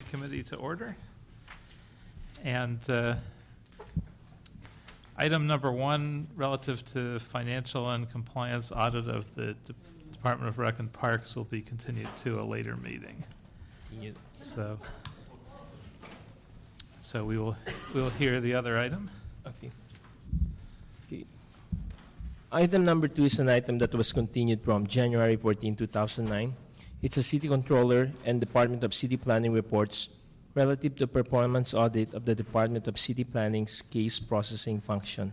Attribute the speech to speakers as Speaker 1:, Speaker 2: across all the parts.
Speaker 1: committee to order. And item number 1, relative to financial and compliance audit of the Department of Rec and Parks, will be continued to a later meeting. So we will hear the other item.
Speaker 2: Okay. Item number 2 is an item that was continued from January 14, 2009. It's a City Controller and Department of City Planning reports relative to performance audit of the Department of City Planning's case processing function.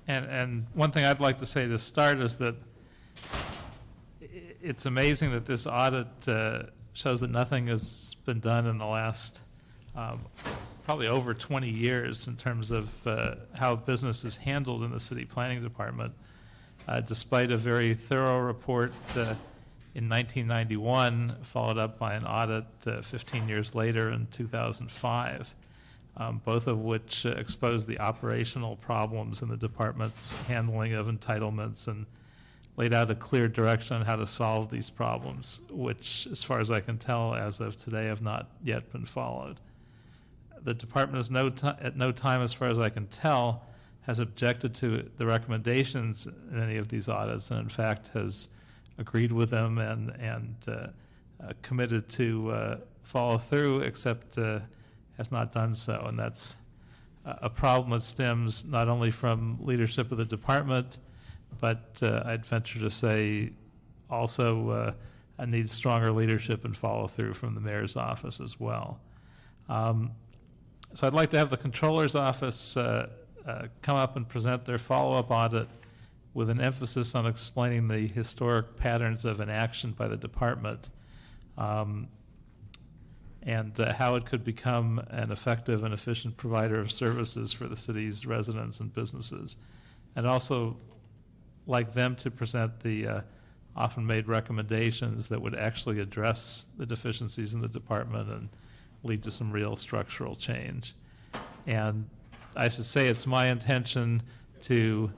Speaker 1: And one thing I'd like to say to start is that it's amazing that this audit shows that nothing has been done in the last probably over 20 years in terms of how business is handled in the city planning department, despite a very thorough report in 1991, followed up by an audit 15 years later in 2005, both of which exposed the operational problems in the department's handling of entitlements and laid out a clear direction on how to solve these problems, which, as far as I can tell, as of today, have not yet been followed. The department has at no time, as far as I can tell, has objected to the recommendations in any of these audits, and in fact has agreed with them and committed to follow through, except has not done so. And that's a problem that stems not only from leadership of the department, but I'd venture to say also needs stronger leadership and follow through from the mayor's office as well. So I'd like to have the controller's office come up and present their follow-up audit with an emphasis on explaining the historic patterns of inaction by the department and how it could become an effective and efficient provider of services for the city's residents and businesses. And also like them to present the often made recommendations that would actually address the deficiencies in the department and lead to some real structural change. And I should say it's my intention to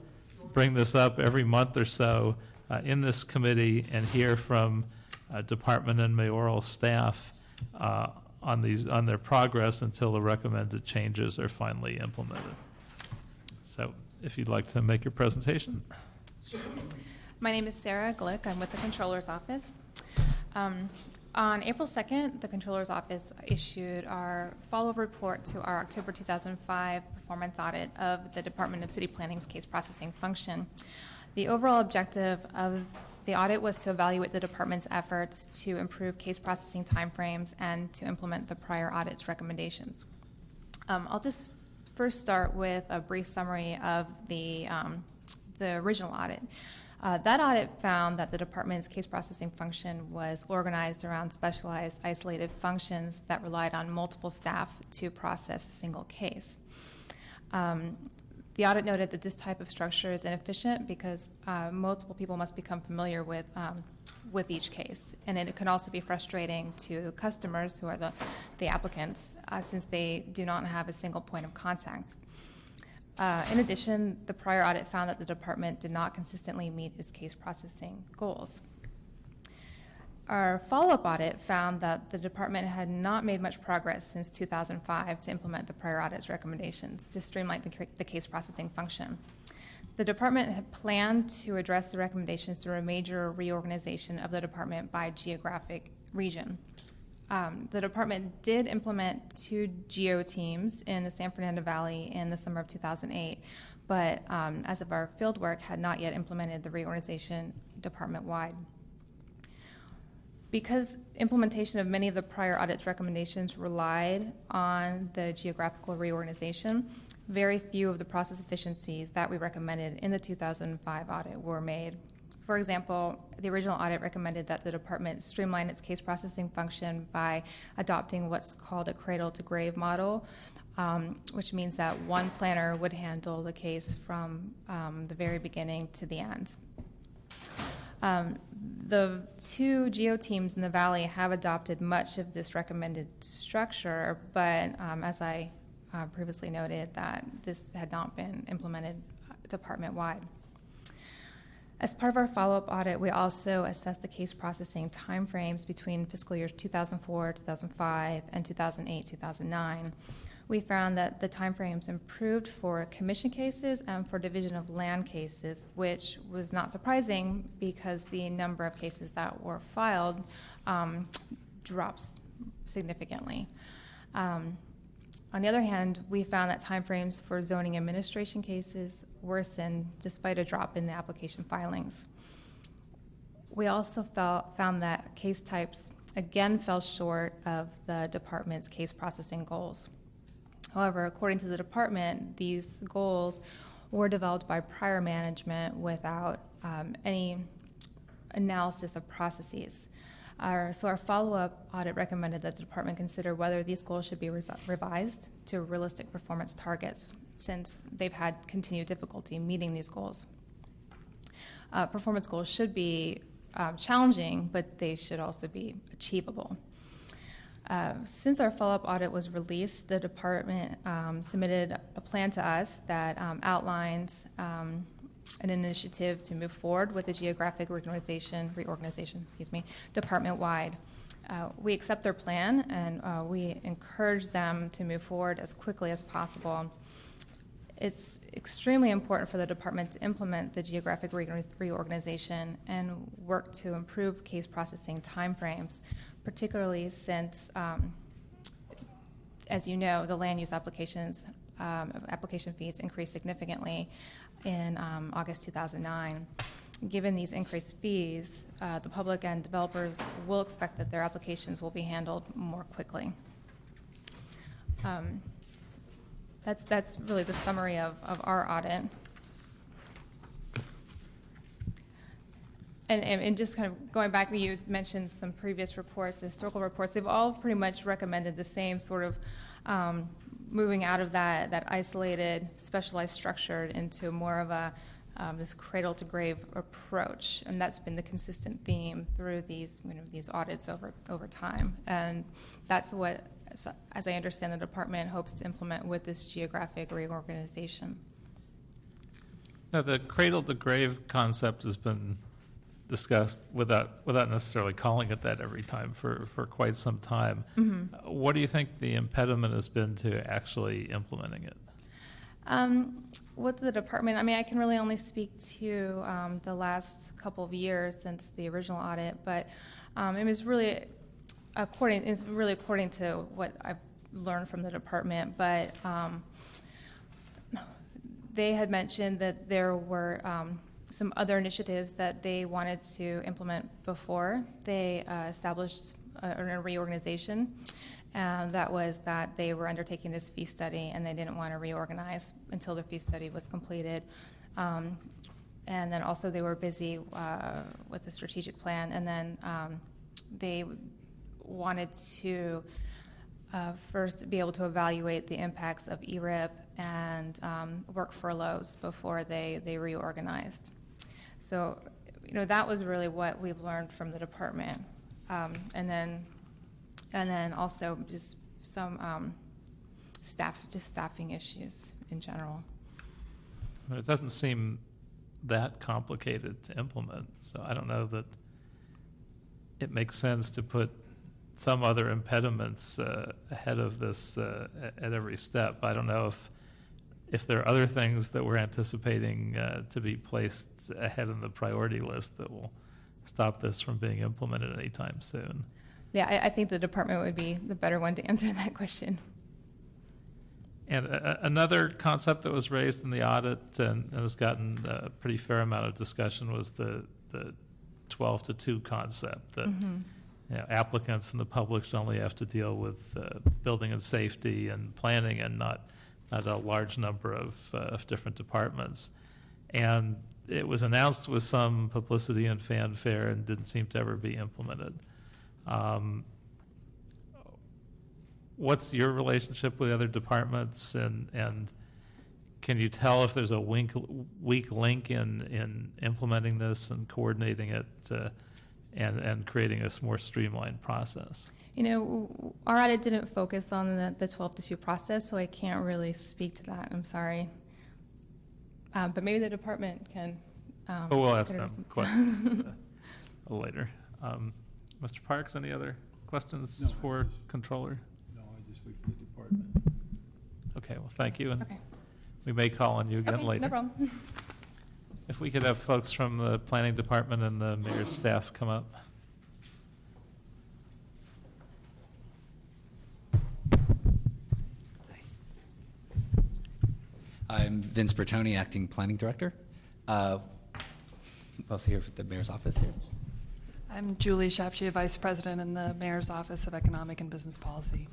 Speaker 1: bring this up every month or so in this committee and hear from department and mayoral staff on their progress until the recommended changes are finally implemented. So if you'd like to make your presentation.
Speaker 3: My name is Sarah Glick. I'm with the Controller's Office. On April 2nd, the Controller's Office issued our follow-up report to our October 2005 performance audit of the Department of City Planning's case processing function. The overall objective of the audit was to evaluate the department's efforts to improve case processing timeframes and to implement the prior audit's recommendations. I'll just first start with a brief summary of the original audit. That audit found that the department's case processing function was organized around specialized, isolated functions that relied on multiple staff to process a single case. The audit noted that this type of structure is inefficient because multiple people must become familiar with each case, and it can also be frustrating to customers who are the applicants since they do not have a single point of contact. In addition, the prior audit found that the department did not consistently meet its case processing goals. Our follow-up audit found that the department had not made much progress since 2005 to implement the prior audit's recommendations to streamline the case processing function. The department had planned to address the recommendations through a major reorganization of the department by geographic region. The department did implement 2 geo teams in the San Fernando Valley in the summer of 2008, but as of our field work, had not yet implemented the reorganization department-wide. Because implementation of many of the prior audit's recommendations relied on the geographical reorganization, very few of the process efficiencies that we recommended in the 2005 audit were made. For example, the original audit recommended that the department streamline its case processing function by adopting what's called a cradle to grave model, which means that one planner would handle the case from the very beginning to the end. The 2 geo teams in the valley have adopted much of this recommended structure, but as I previously noted, that this had not been implemented department-wide. As part of our follow-up audit, we also assessed the case processing timeframes between fiscal years 2004, 2005, and 2008, 2009. We found that the timeframes improved for commission cases and for division of land cases, which was not surprising because the number of cases that were filed drops significantly. On the other hand, we found that timeframes for zoning administration cases worsened despite a drop in the application filings. We also found that case types again fell short of the department's case processing goals. However, according to the department, these goals were developed by prior management without any analysis of processes. So our follow-up audit recommended that the department consider whether these goals should be revised to realistic performance targets, since they've had continued difficulty meeting these goals. Performance goals should be challenging, but they should also be achievable. Since our follow-up audit was released, the department submitted a plan to us that outlines an initiative to move forward with the geographic reorganization, department-wide. We accept their plan, and we encourage them to move forward as quickly as possible. It's extremely important for the department to implement the geographic reorganization and work to improve case processing timeframes, particularly since, as you know, the land use application fees increased significantly in August 2009. Given these increased fees, the public and developers will expect that their applications will be handled more quickly. That's really the summary of our audit. And just kind of going back, you mentioned some previous reports, historical reports, they've all pretty much recommended the same sort of moving out of that isolated, specialized structure into more of a this cradle-to-grave approach, and that's been the consistent theme through these audits over time. And that's what, as I understand, the department hopes to implement with this geographic reorganization.
Speaker 1: Now, the cradle-to-grave concept has been discussed without necessarily calling it that every time for quite some time. Mm-hmm. What do you think the impediment has been to actually implementing it?
Speaker 3: With the department, I mean, I can really only speak to the last couple of years since the original audit, but it was really according to what I've learned from the department. But they had mentioned that there were some other initiatives that they wanted to implement before they established a reorganization. That was that they were undertaking this fee study and they didn't want to reorganize until the fee study was completed. And then also they were busy with the strategic plan, and then they wanted to first be able to evaluate the impacts of ERIP and work furloughs before they reorganized. So, that was really what we've learned from the department. And then also just some staffing issues in general.
Speaker 1: But it doesn't seem that complicated to implement, so I don't know that it makes sense to put some other impediments ahead of this at every step. I don't know if there are other things that we're anticipating to be placed ahead in the priority list that will stop this from being implemented anytime soon.
Speaker 3: Yeah, I think the department would be the better one to answer that question.
Speaker 1: And another concept that was raised in the audit and has gotten a pretty fair amount of discussion was the 12-2 concept, that applicants and the public should only have to deal with building and safety and planning and not a large number of different departments. And it was announced with some publicity and fanfare and didn't seem to ever be implemented. What's your relationship with other departments, and can you tell if there's a weak link in implementing this and coordinating it and creating a more streamlined process?
Speaker 3: Our audit didn't focus on the 12-2 process, so I can't really speak to that. I'm sorry. But maybe the department can
Speaker 1: But we'll ask
Speaker 3: there are
Speaker 1: them
Speaker 3: some-
Speaker 1: questions later. Mr. Parks, any other questions
Speaker 4: No,
Speaker 1: for controller?
Speaker 4: No, I just wait for the department.
Speaker 1: Okay, well, thank you, and
Speaker 3: Okay.
Speaker 1: we may call on you again
Speaker 3: Okay,
Speaker 1: later.
Speaker 3: no problem.
Speaker 1: If we could have folks from the planning department and the mayor's staff come up.
Speaker 5: I'm Vince Bertoni, Acting Planning Director. Both here at the Mayor's Office here.
Speaker 6: I'm Julie Shapshia, Vice President in the Mayor's Office of Economic and Business Policy.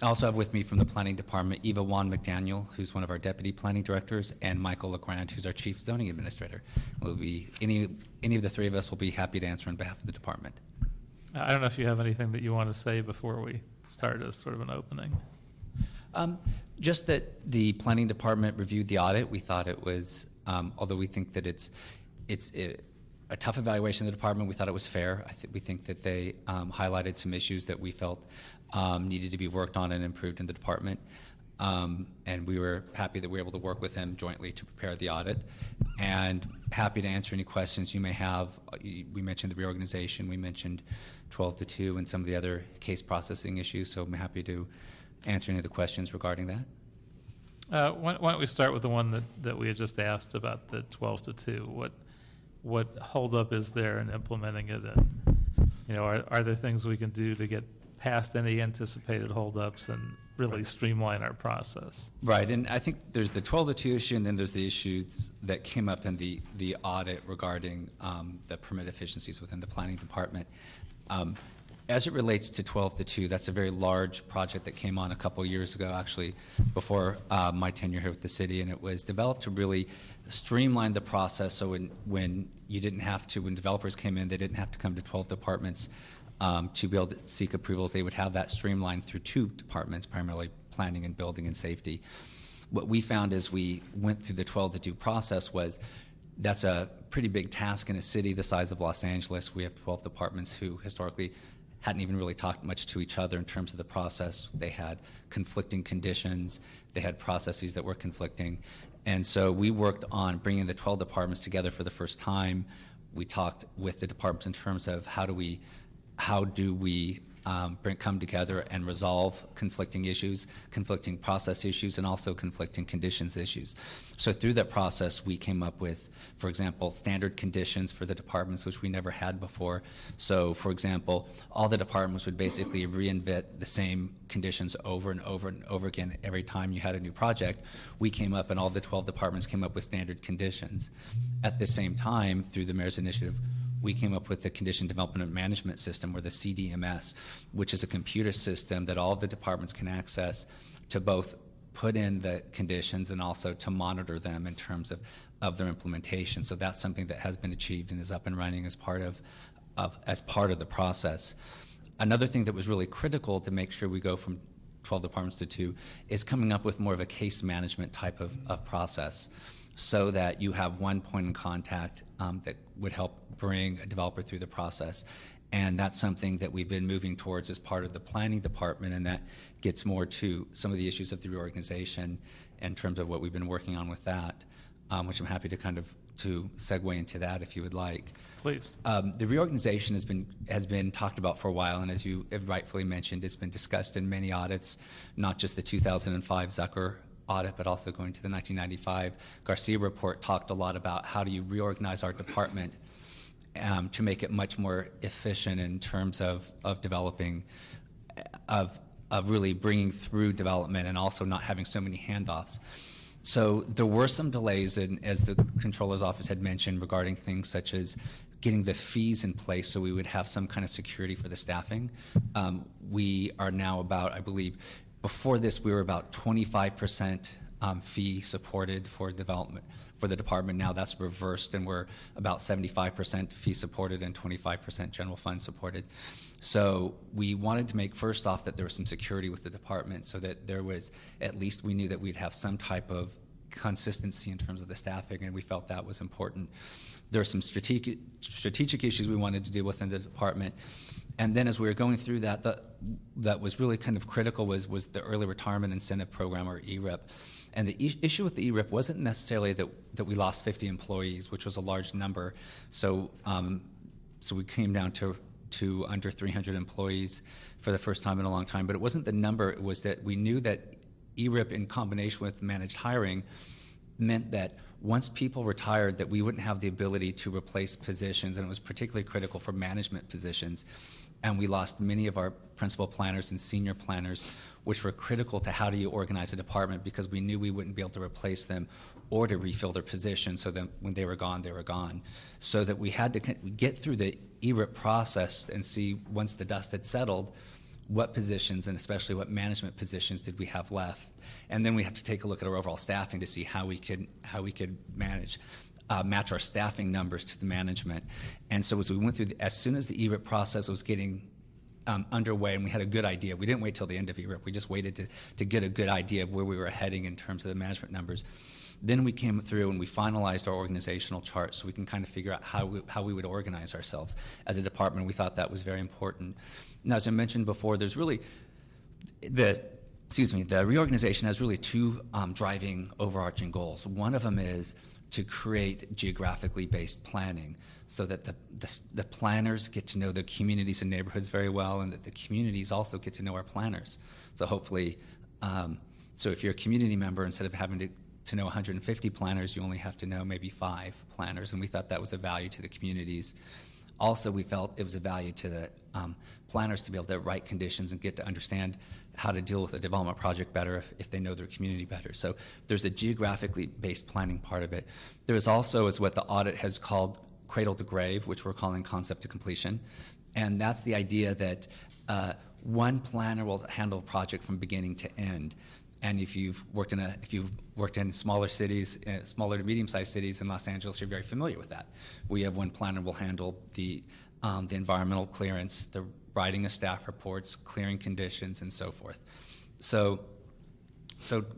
Speaker 5: I also have with me from the Planning Department Eva Juan McDaniel, who's one of our Deputy Planning Directors, and Michael LeGrand, who's our Chief Zoning Administrator. We'll be, any of the three of us will be happy to answer on behalf of the department.
Speaker 1: I don't know if you have anything that you want to say before we start as sort of an opening.
Speaker 5: Just that the Planning Department reviewed the audit. We thought it was, although we think that it's a tough evaluation of the department, we thought it was fair. We think that they highlighted some issues that we felt needed to be worked on and improved in the department. And we were happy that we were able to work with them jointly to prepare the audit, and happy to answer any questions you may have. We mentioned the reorganization, we mentioned 12-2 and some of the other case processing issues, so I'm happy to answer any of the questions regarding that.
Speaker 1: Why don't we start with the one that we had just asked about the 12-2? What holdup is there in implementing it? And, are there things we can do to get past any anticipated holdups and really streamline our process?
Speaker 5: Right, and I think there's the 12-2 issue, and then there's the issues that came up in the audit regarding the permit efficiencies within the planning department. As it relates to 12-2, that's a very large project that came on a couple years ago, actually, before my tenure here with the city, and it was developed to really streamline the process. So when developers came in, they didn't have to come to 12 departments to be able to seek approvals. They would have that streamlined through 2 departments, primarily planning and building and safety. What we found as we went through the 12-2 process was that's a pretty big task in a city the size of Los Angeles. We have 12 departments who historically hadn't even really talked much to each other in terms of the process. They had conflicting conditions. They had processes that were conflicting. And so we worked on bringing the 12 departments together for the first time. We talked with the departments in terms of how do we come together and resolve conflicting issues, conflicting process issues, and also conflicting conditions issues. So through that process, we came up with, for example, standard conditions for the departments, which we never had before. So, for example, all the departments would basically reinvent the same conditions over and over and over again every time you had a new project. We came up, and all the 12 departments came up with standard conditions. At the same time, through the Mayor's Initiative, we came up with the Condition Development Management System, or the CDMS, which is a computer system that all of the departments can access to both put in the conditions and also to monitor them in terms of their implementation. So that's something that has been achieved and is up and running as part of the process. Another thing that was really critical to make sure we go from 12 departments to 2 is coming up with more of a case management type of process, so that you have one point in contact that would help bring a developer through the process. And that's something that we've been moving towards as part of the planning department, and that gets more to some of the issues of the reorganization in terms of what we've been working on with that, which I'm happy to segue into that if you would like.
Speaker 1: Please.
Speaker 5: The reorganization has been talked about for a while, and as you have rightfully mentioned, it's been discussed in many audits, not just the 2005 Zucker audit, but also going to the 1995 Garcia report talked a lot about how do you reorganize our department to make it much more efficient in terms of developing, of really bringing through development and also not having so many handoffs. So there were some delays, as the Controller's Office had mentioned, regarding things such as getting the fees in place so we would have some kind of security for the staffing. We are now about, I believe, before this, we were about 25% fee supported for development for the department. Now that's reversed, and we're about 75% fee supported and 25% general fund supported. So we wanted to make, first off, that there was some security with the department, so that there was, at least we knew that we'd have some type of consistency in terms of the staffing, and we felt that was important. There are some strategic issues we wanted to deal with in the department. And then as we were going through that, that was really kind of critical was the Early Retirement Incentive Program, or ERIP. And the issue with the ERIP wasn't necessarily that we lost 50 employees, which was a large number. So so we came down to under 300 employees for the first time in a long time. But it wasn't the number, it was that we knew that ERIP in combination with managed hiring meant that once people retired, that we wouldn't have the ability to replace positions, and it was particularly critical for management positions. And we lost many of our principal planners and senior planners, which were critical to how do you organize a department, because we knew we wouldn't be able to replace them or to refill their positions, so that when they were gone, they were gone. So that we had to get through the ERIP process and see, once the dust had settled, what positions, and especially what management positions, did we have left. And then we have to take a look at our overall staffing to see how we could match our staffing numbers to the management. And so as we went through, as soon as the ERIP process was getting underway, and we had a good idea, we didn't wait till the end of ERIP, we just waited to get a good idea of where we were heading in terms of the management numbers. Then we came through and we finalized our organizational chart, so we can kind of figure out how we would organize ourselves as a department. We thought that was very important. Now, as I mentioned before, there's really the reorganization has really two driving overarching goals. One of them is to create geographically based planning, so that the planners get to know the communities and neighborhoods very well, and that the communities also get to know our planners. So hopefully, so if you're a community member, instead of having to know 150 planners, you only have to know maybe 5 planners, and we thought that was a value to the communities. Also, we felt it was a value to the planners to be able to write conditions and get to understand how to deal with a development project better if they know their community better. So there's a geographically based planning part of it. There is also, is what the audit has called Cradle to Grave, which we're calling concept to completion. And that's the idea that one planner will handle a project from beginning to end. And if you've worked in smaller cities, smaller to medium-sized cities in Los Angeles, you're very familiar with that. We have one planner will handle the environmental clearance, the writing of staff reports, clearing conditions, and so forth. So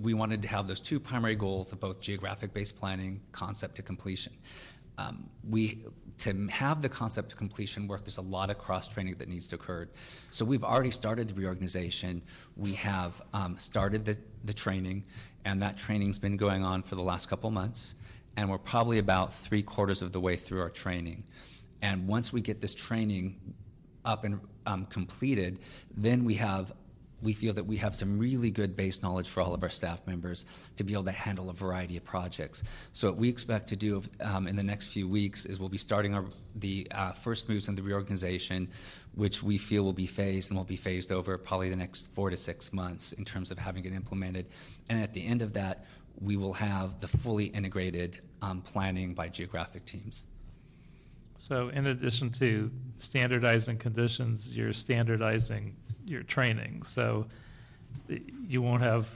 Speaker 5: we wanted to have those two primary goals of both geographic-based planning, concept to completion. To have the concept to completion work, there's a lot of cross-training that needs to occur. So we've already started the reorganization. We have started the training, and that training's been going on for the last couple months, and we're probably about 3/4 of the way through our training. And once we get this training up and completed, then we feel that we have some really good base knowledge for all of our staff members to be able to handle a variety of projects. So what we expect to do in the next few weeks is we'll be starting the first moves in the reorganization, which we feel will be phased, and will be phased over probably the next 4 to 6 months in terms of having it implemented. And at the end of that, we will have the fully integrated planning by geographic teams.
Speaker 1: So in addition to standardizing conditions, you're standardizing your training. So you won't have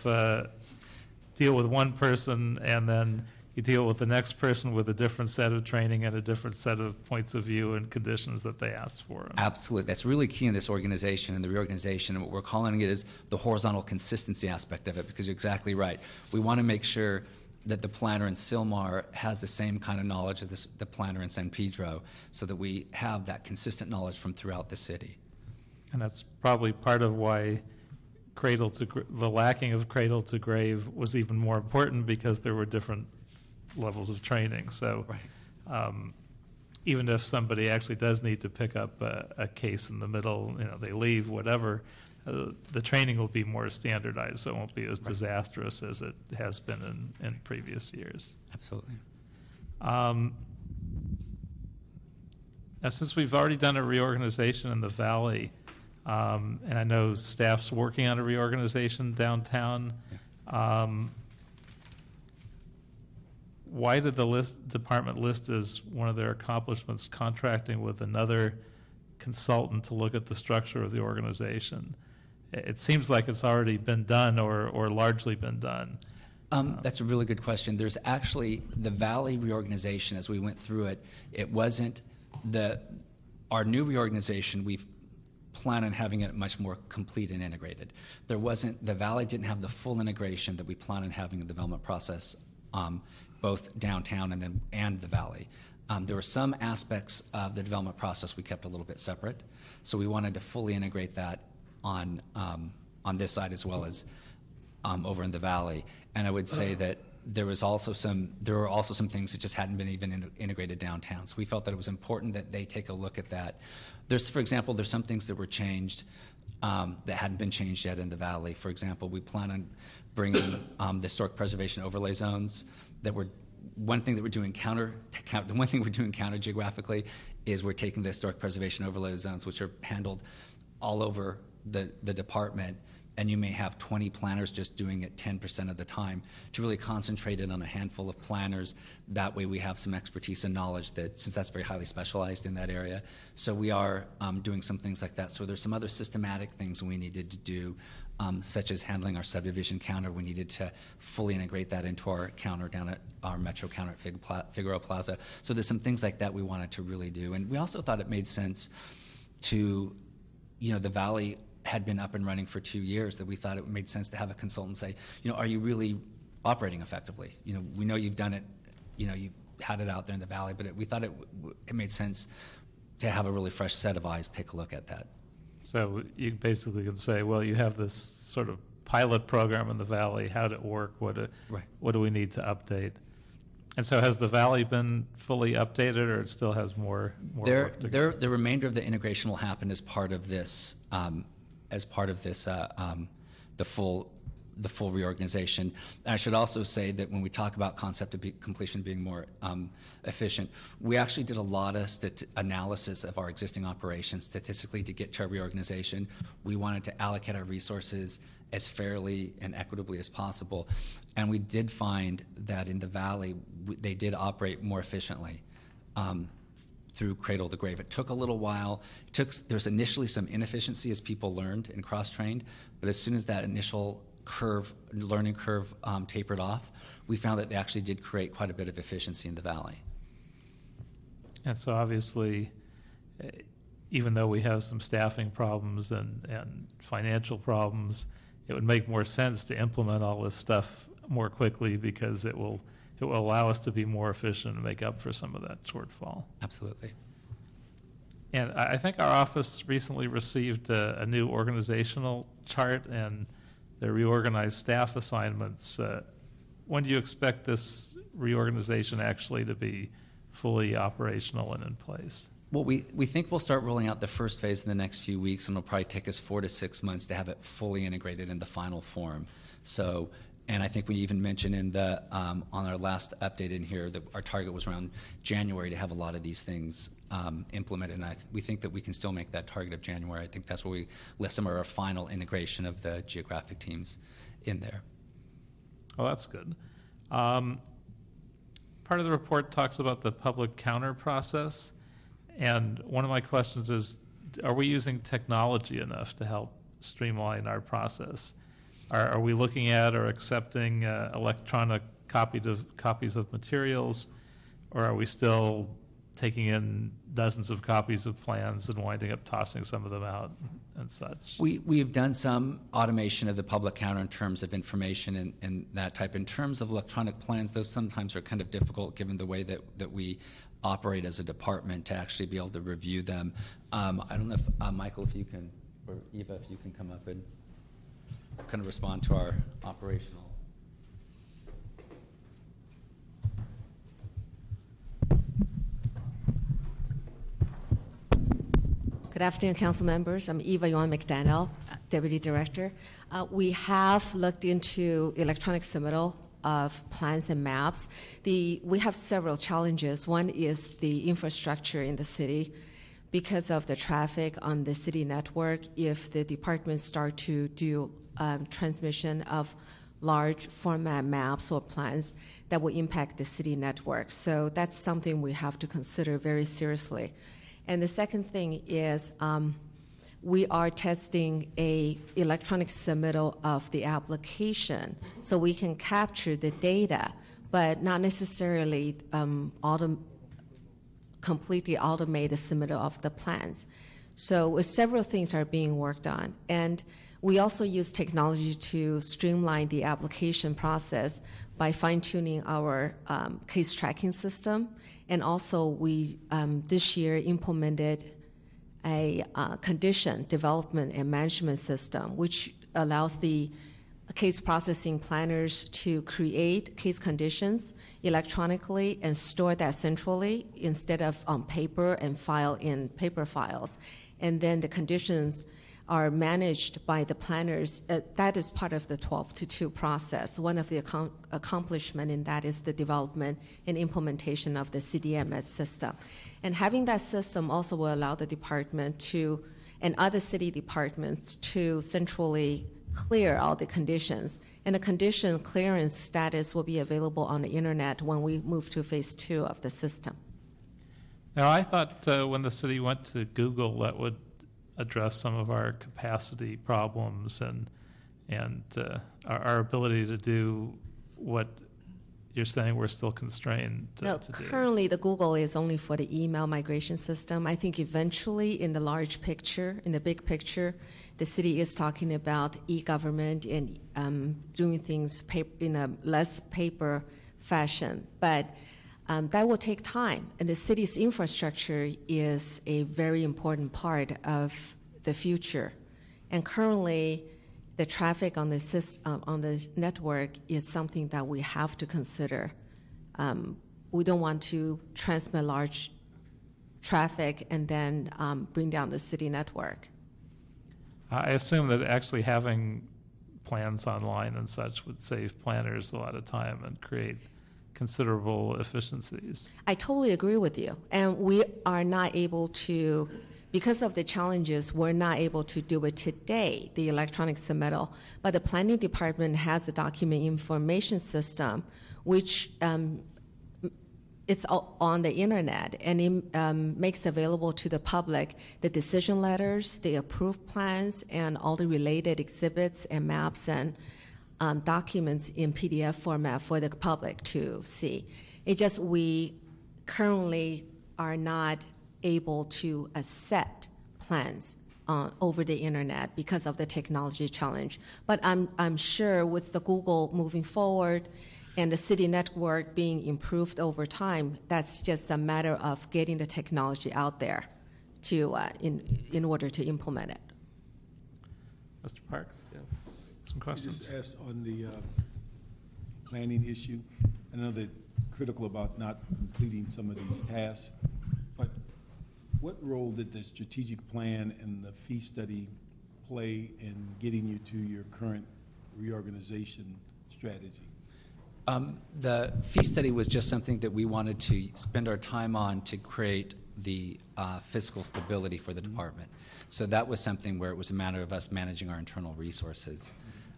Speaker 1: deal with one person and then you deal with the next person with a different set of training and a different set of points of view and conditions that they asked for.
Speaker 5: Absolutely. That's really key in this organization and the reorganization. And what we're calling it is the horizontal consistency aspect of it, because you're exactly right. We want to make sure that the planner in Sylmar has the same kind of knowledge as the planner in San Pedro, so that we have that consistent knowledge from throughout the city.
Speaker 1: And that's probably part of why the lacking of Cradle to Grave was even more important, because there were different levels of training. So
Speaker 5: right.
Speaker 1: Even if somebody actually does need to pick up a case in the middle, they leave, whatever, the training will be more standardized, so it won't be as
Speaker 5: right.
Speaker 1: disastrous as it has been in previous years.
Speaker 5: Absolutely.
Speaker 1: Now, since we've already done a reorganization in the Valley, and I know staff's working on a reorganization downtown, why did the department list as one of their accomplishments contracting with another consultant to look at the structure of the organization? It seems like it's already been done or largely been done.
Speaker 5: That's a really good question. There's actually the Valley reorganization, as we went through it, it wasn't our new reorganization, we've planned on having it much more complete and integrated. The Valley didn't have the full integration that we plan on having in the development process, both downtown and the Valley. There were some aspects of the development process we kept a little bit separate, so we wanted to fully integrate that on this side as well as over in the valley. And I would say that there were also some things that just hadn't been even integrated downtown. So we felt that it was important that they take a look at that. For example, there's some things that were changed that hadn't been changed yet in the valley. For example, we plan on bringing the historic preservation overlay zones that were. One thing we're doing counter geographically is we're taking the historic preservation overlay zones, which are handled all over the department, and you may have 20 planners just doing it 10% of the time, to really concentrate it on a handful of planners. That way we have some expertise and knowledge, that since that's very highly specialized in that area. So we are doing some things like that. So there's some other systematic things we needed to do, such as handling our subdivision counter. We needed to fully integrate that into our counter down at our Metro counter at Figueroa Plaza. So there's some things like that we wanted to really do. And we also thought it made sense to, the Valley had been up and running for 2 years, that we thought it made sense to have a consultant say, are you really operating effectively? We know you've done it, you've had it out there in the Valley, but we thought it made sense to have a really fresh set of eyes take a look at that.
Speaker 1: So you basically can say, well, you have this sort of pilot program in the Valley. How did it work? What do we need to update? And so has the Valley been fully updated, or it still has more work to go?
Speaker 5: The remainder of the integration will happen as part of this, the full reorganization. And I should also say that when we talk about concept of completion being more efficient, we actually did a lot of analysis of our existing operations statistically to get to our reorganization. We wanted to allocate our resources as fairly and equitably as possible. And we did find that in the Valley, they did operate more efficiently through Cradle to Grave. It took a little while. There's initially some inefficiency as people learned and cross-trained, but as soon as that initial learning curve tapered off, we found that they actually did create quite a bit of efficiency in the Valley.
Speaker 1: And so obviously, even though we have some staffing problems and financial problems, it would make more sense to implement all this stuff more quickly, because it will allow us to be more efficient and make up for some of that shortfall.
Speaker 5: Absolutely.
Speaker 1: And I think our office recently received a new organizational chart and the reorganized staff assignments. When do you expect this reorganization actually to be fully operational and in place?
Speaker 5: Well, we think we'll start rolling out the first phase in the next few weeks, and it'll probably take us 4 to 6 months to have it fully integrated in the final form. So, and I think we even mentioned in the on our last update in here that our target was around January to have a lot of these things implemented, and we think that we can still make that target of January. I think that's where we list some of our final integration of the geographic teams in there.
Speaker 1: Oh, that's good. Part of the report talks about the public counter process. And one of my questions is, are we using technology enough to help streamline our process? Are we looking at or accepting electronic copies of materials, or are we still taking in dozens of copies of plans and winding up tossing some of them out and such?
Speaker 5: We've done some automation of the public counter in terms of information and that type. In terms of electronic plans, those sometimes are kind of difficult given the way that we operate as a department to actually be able to review them. I don't know if, Michael, if you can, or Eva, if you can come up and kind of respond to our operational.
Speaker 7: Good afternoon, council members. I'm Eva Yuan McDaniel, Deputy Director. We have looked into electronic submittal of plans and maps. We have several challenges. One is the infrastructure in the city. Because of the traffic on the city network, if the departments start to do transmission of large format maps or plans, that will impact the city network. So that's something we have to consider very seriously. And the second thing is we are testing a electronic submittal of the application so we can capture the data, but not necessarily completely automate the submittal of the plans. So several things are being worked on. And we also use technology to streamline the application process by fine-tuning our case tracking system. And also we, this year, implemented a condition development and management system, which allows the case processing planners to create case conditions electronically and store that centrally instead of on paper and file in paper files. And then the conditions are managed by the planners. That is part of the 12-to-2 process. One of the accomplishment in that is the development and implementation of the CDMS system. And having that system also will allow the department to, and other city departments to centrally clear all the conditions. And the condition clearance status will be available on the internet when we move to phase 2 of the system.
Speaker 1: Now, I thought when the city went to Google, that would address some of our capacity problems and our ability to do what you're saying we're still constrained
Speaker 7: No,
Speaker 1: to do.
Speaker 7: currently the Google is only for the email migration system. I think eventually in the large picture, in the big picture, the city is talking about e-government and doing things in a less paper fashion. But that will take time, and the city's infrastructure is a very important part of the future. And currently, the traffic on the network is something that we have to consider. We don't want to transmit large traffic and then bring down the city network.
Speaker 1: I assume that actually having plans online and such would save planners a lot of time and create considerable efficiencies.
Speaker 7: I totally agree with you. And we are not able to, because of the challenges, we're not able to do it today, the electronic submittal. But the planning department has a document information system, which it's on the internet, and it makes available to the public the decision letters, the approved plans, and all the related exhibits and maps and documents in PDF format for the public to see. It just we currently are not able to accept plans over the internet because of the technology challenge. But I'm sure with the Google moving forward and the city network being improved over time, that's just a matter of getting the technology out there to in order to implement it.
Speaker 1: Mr. Parks, do you have some
Speaker 4: I
Speaker 1: questions?
Speaker 4: just asked on the planning issue. I know they're critical about not completing some of these tasks, but what role did the strategic plan and the fee study play in getting you to your current reorganization strategy?
Speaker 5: The fee study was just something that we wanted to spend our time on to create the fiscal stability for the department. So that was something where it was a matter of us managing our internal resources.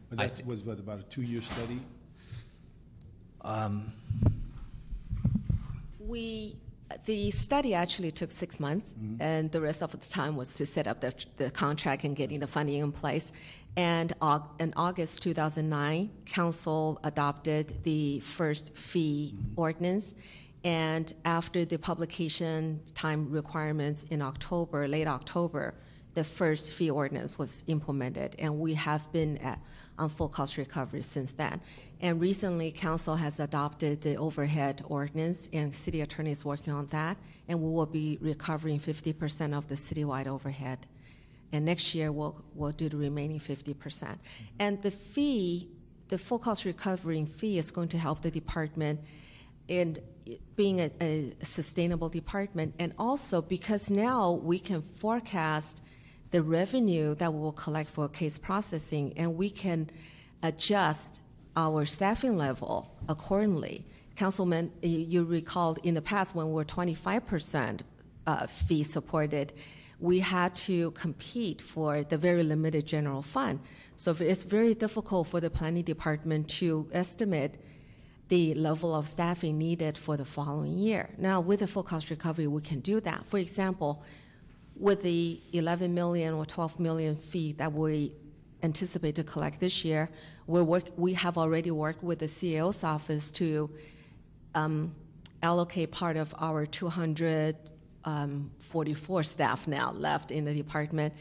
Speaker 4: But that was what, about a 2-year study?
Speaker 7: The study actually took 6 months, and the rest of the time was to set up the contract and getting the funding in place. And in August 2009, Council adopted the first fee ordinance. And after the publication time requirements in October, late October, the first fee ordinance was implemented. And we have been on full cost recovery since then. And recently, Council has adopted the overhead ordinance, and City Attorney is working on that. And we will be recovering 50% of the citywide overhead. And next year, we'll do the remaining 50%. And the fee, the full cost recovery fee, is going to help the department in being a sustainable department. And also because now we can forecast the revenue that we will collect for case processing, and we can adjust our staffing level accordingly. Councilman, you recalled in the past when we were 25% fee supported, we had to compete for the very limited general fund. So it's very difficult for the planning department to estimate the level of staffing needed for the following year. Now, with the full cost recovery, we can do that. For example, with the 11 million or 12 million fee that we anticipate to collect this year, we have already worked with the CAO's office to allocate part of our 200 44 staff now left in the department.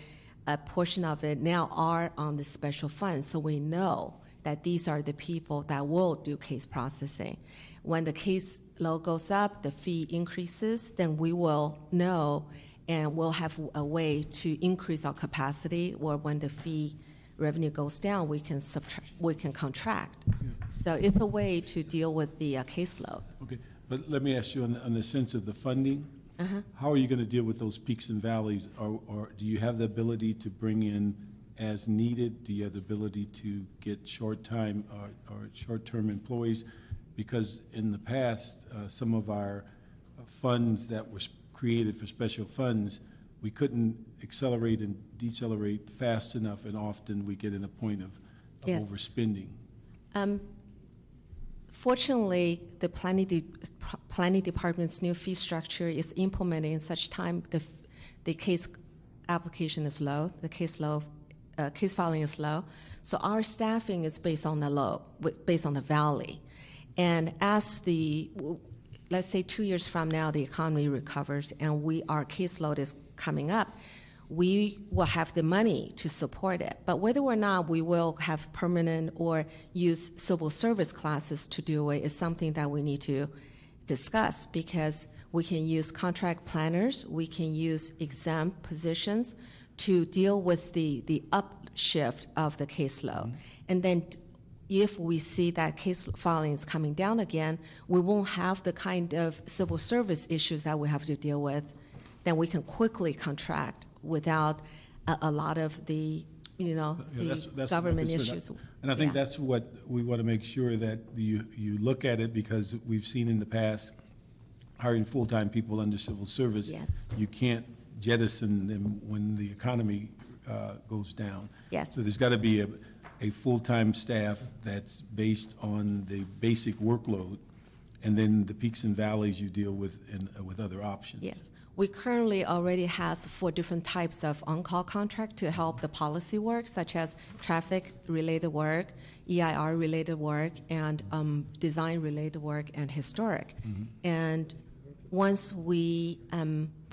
Speaker 7: A portion of it now are on the special fund, so we know that these are the people that will do case processing. When the case load goes up, the fee increases, then we will know and we'll have a way to increase our capacity, or when the fee revenue goes down, we can contract. So it's a way to deal with the caseload.
Speaker 4: Okay, but let me ask you on the sense of the funding. How are you going to deal with those peaks and valleys? Or do you have the ability to bring in as needed? Do you have the ability to get short-term employees? Because in the past, some of our funds that were created for special funds, we couldn't accelerate and decelerate fast enough, and often we get in a point of
Speaker 7: Yes.
Speaker 4: overspending.
Speaker 7: Fortunately, the planning department's new fee structure is implemented in such time the case application is low, the case filing is low. So our staffing is based on the valley. And as let's say 2 years from now, the economy recovers and our caseload is coming up, we will have the money to support it. But whether or not we will have permanent or use civil service classes to do it is something that we need to discuss, because we can use contract planners, we can use exempt positions to deal with the upshift of the caseload. And then if we see that case filing is coming down again, we won't have the kind of civil service issues that we have to deal with. Then we can quickly contract without a lot of the
Speaker 4: That's
Speaker 7: government
Speaker 4: my concern.
Speaker 7: issues.
Speaker 4: And I think
Speaker 7: Yeah.
Speaker 4: that's what we want to make sure that you look at it, because we've seen in the past, hiring full-time people under civil service.
Speaker 7: Yes.
Speaker 4: You can't jettison them when the economy goes down.
Speaker 7: Yes.
Speaker 4: So there's got to be a full-time staff that's based on the basic workload, and then the peaks and valleys you deal with with other options.
Speaker 7: Yes. We currently already have 4 different types of on-call contract to help the policy work, such as traffic-related work, EIR-related work, and design-related work, and historic. And once we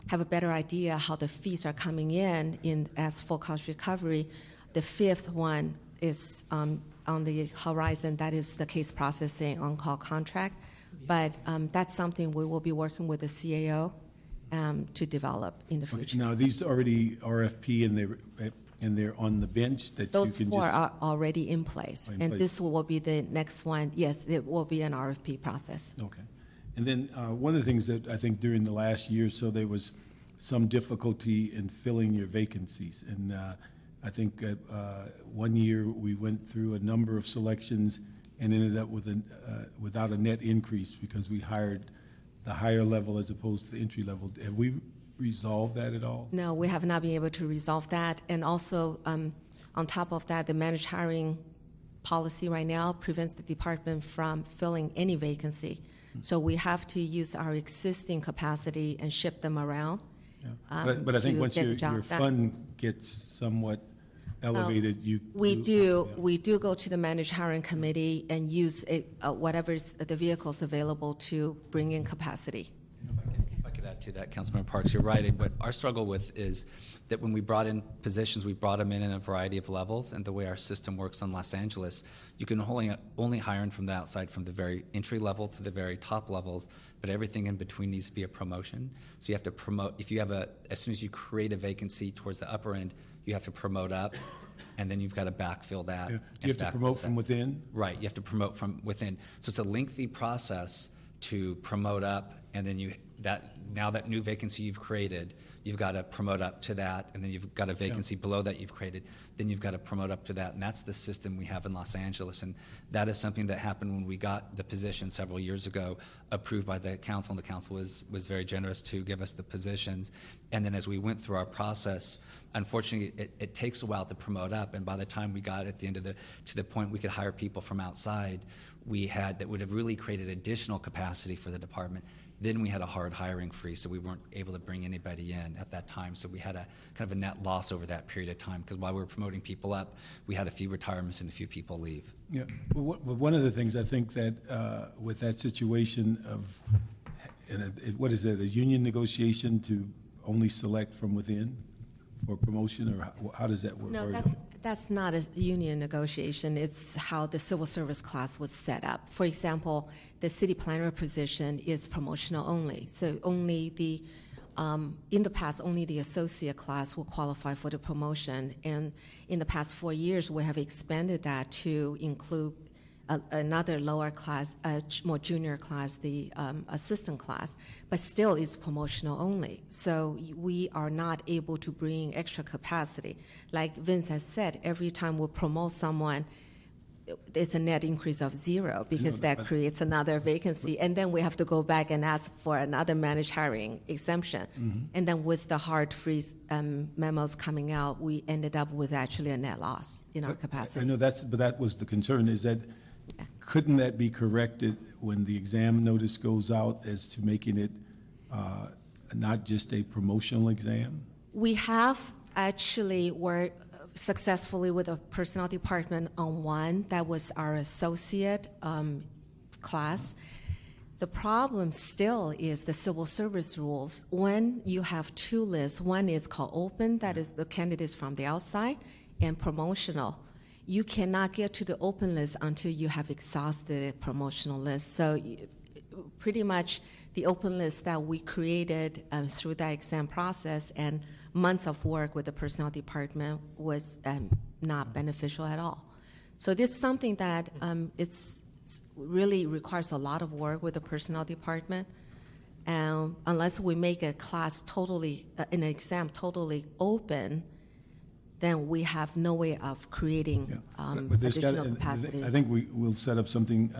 Speaker 7: have a better idea how the fees are coming in as full cost recovery, the 5th one is on the horizon. That is the case processing on-call contract. But that's something we will be working with the CAO to develop in the future.
Speaker 4: Now, these already RFP and they're on the bench that
Speaker 7: Those
Speaker 4: you can
Speaker 7: 4
Speaker 4: just.
Speaker 7: are already in place.
Speaker 4: In
Speaker 7: And
Speaker 4: place.
Speaker 7: this will be the next one. Yes, it will be an RFP process.
Speaker 4: Okay. And then one of the things that I think during the last year or so, there was some difficulty in filling your vacancies. And I think 1 year we went through a number of selections and ended up without a net increase because we hired the higher level as opposed to the entry level. Have we resolved that at all?
Speaker 7: No, we have not been able to resolve that. And also, on top of that, the managed hiring policy right now prevents the department from filling any vacancy. So we have to use our existing capacity and ship them around.
Speaker 4: Yeah. But I think
Speaker 7: to
Speaker 4: once
Speaker 7: get the
Speaker 4: your
Speaker 7: job done.
Speaker 4: fund gets somewhat elevated,
Speaker 7: We do.
Speaker 4: Yeah.
Speaker 7: We do go to the managed hiring committee and use whatever's the vehicles available to bring in capacity.
Speaker 5: If I could add to that, Councilmember Parks, you're right. What our struggle with is that when we brought in positions, we brought them in a variety of levels, and the way our system works in Los Angeles, you can only hire in from the outside, from the very entry level to the very top levels, but everything in between needs to be a promotion. So you have to promote. If you have as soon as you create a vacancy towards the upper end, you have to promote up, and then you've got to backfill that.
Speaker 4: Yeah.
Speaker 5: and
Speaker 4: You have to
Speaker 5: backfill
Speaker 4: promote
Speaker 5: that.
Speaker 4: from within?
Speaker 5: Right, you have to promote from within. So it's a lengthy process to promote up, and then now that new vacancy you've created, you've got to promote up to that, and then you've got a vacancy below that you've created, then you've got to promote up to that, and that's the system we have in Los Angeles, and that is something that happened when we got the position several years ago, approved by the council, and the council was very generous to give us the positions, and then as we went through our process, unfortunately, it takes a while to promote up, and by the time we got at the end of to the point we could hire people from outside, that would have really created additional capacity for the department. Then we had a hard hiring freeze, so we weren't able to bring anybody in at that time. So we had a kind of a net loss over that period of time, because while we were promoting people up, we had a few retirements and a few people leave.
Speaker 4: Yeah, well, one of the things I think that with that situation of what is it, a union negotiation to only select from within for promotion, or how does that work?
Speaker 7: No,
Speaker 4: Or-
Speaker 7: that's not a union negotiation. It's how the civil service class was set up. For example, the city planner position is promotional only. So only in the past, only the associate class will qualify for the promotion. And in the past 4 years, we have expanded that to include another lower class, more junior class, the assistant class, but still it's promotional only. So we are not able to bring extra capacity. Like Vince has said, every time we promote someone, it's a net increase of 0 because that creates another vacancy. And then we have to go back and ask for another managed hiring exemption. And then with the hard freeze memos coming out, we ended up with actually a net loss in our capacity.
Speaker 4: I know but that was the concern, is that couldn't that be corrected when the exam notice goes out as to making it not just a promotional exam?
Speaker 7: We have actually worked successfully with the personnel department on one that was our associate class. The problem still is the civil service rules. When you have 2 lists, one is called open, that is the candidates from the outside, and promotional. You cannot get to the open list until you have exhausted a promotional list. So pretty much the open list that we created through that exam process and months of work with the personnel department was not beneficial at all. So this is something that it's really requires a lot of work with the personnel department. Unless we make a class totally, an exam totally open, then we have no way of creating
Speaker 4: But there's
Speaker 7: additional capacity.
Speaker 4: I think we'll set up something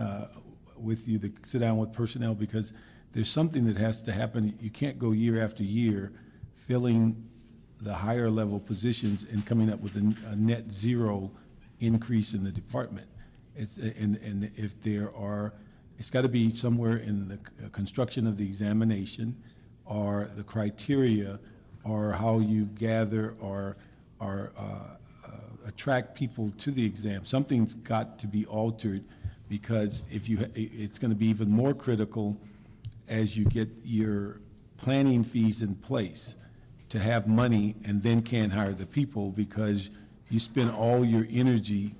Speaker 4: with you to sit down with personnel, because there's something that has to happen. You can't go year after year filling the higher level positions and coming up with a net 0 increase in the department. And if there are, it's got to be somewhere in the construction of the examination, or the criteria, or how you gather or attract people to the exam. Something's got to be altered, because it's going to be even more critical as you get your planning fees in place to have money and then can't hire the people, because you spend all your energy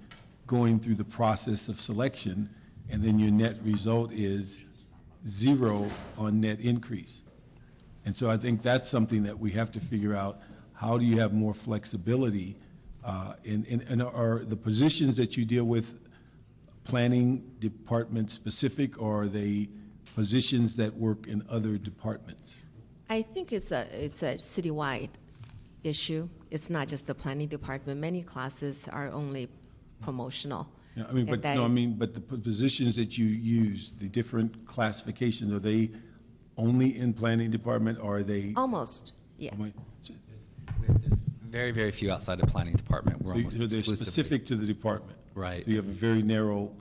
Speaker 4: going through the process of selection, and then your net result is 0 on net increase. And so I think that's something that we have to figure out. How do you have more flexibility? And are the positions that you deal with planning department specific, or are they positions that work in other departments?
Speaker 7: I think it's a citywide issue. It's not just the planning department. Many classes are only promotional.
Speaker 4: Yeah, I mean, but the positions that you use, the different classifications, are they only in planning department, or are they?
Speaker 7: Almost, yeah.
Speaker 5: There's very, very few outside of planning department. We're almost
Speaker 4: So they're
Speaker 5: exclusively.
Speaker 4: specific to the department.
Speaker 5: Right.
Speaker 4: So you have a very narrow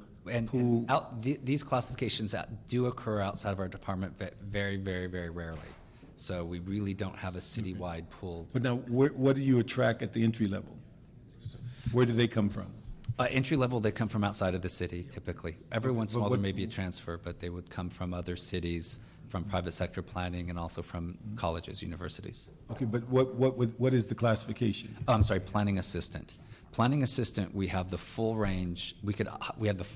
Speaker 4: pool.
Speaker 5: These classifications do occur outside of our department very, very, very rarely. So we really don't have a citywide pool.
Speaker 4: But now, what do you attract at the entry level? Where do they come from?
Speaker 5: Entry level, they come from outside of the city, typically. Every once in a while, there may be a transfer, but they would come from other cities, from private sector planning, and also from colleges, universities.
Speaker 4: Okay, but what is the classification?
Speaker 5: Oh, I'm sorry, planning assistant. Planning assistant, we have the full range. We have the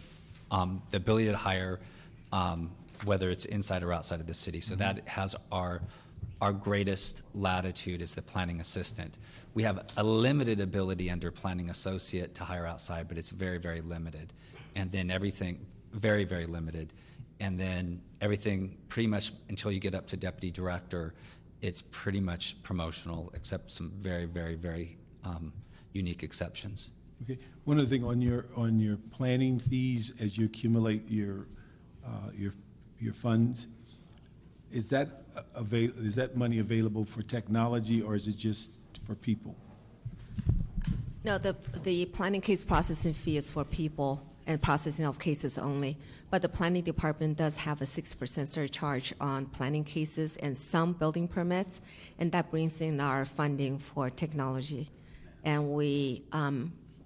Speaker 5: ability to hire, whether it's inside or outside of the city. So that has our greatest latitude is the planning assistant. We have a limited ability under planning associate to hire outside, but it's very, very limited. And then everything, very, very limited. And then everything pretty much until you get up to deputy director, it's pretty much promotional, except some very, very, very unique exceptions.
Speaker 4: Okay. One other thing on your planning fees as you accumulate your funds, is that money available for technology, or is it just for people?
Speaker 7: No, the planning case processing fee is for people and processing of cases only. But the planning department does have a 6% surcharge on planning cases and some building permits, and that brings in our funding for technology. And we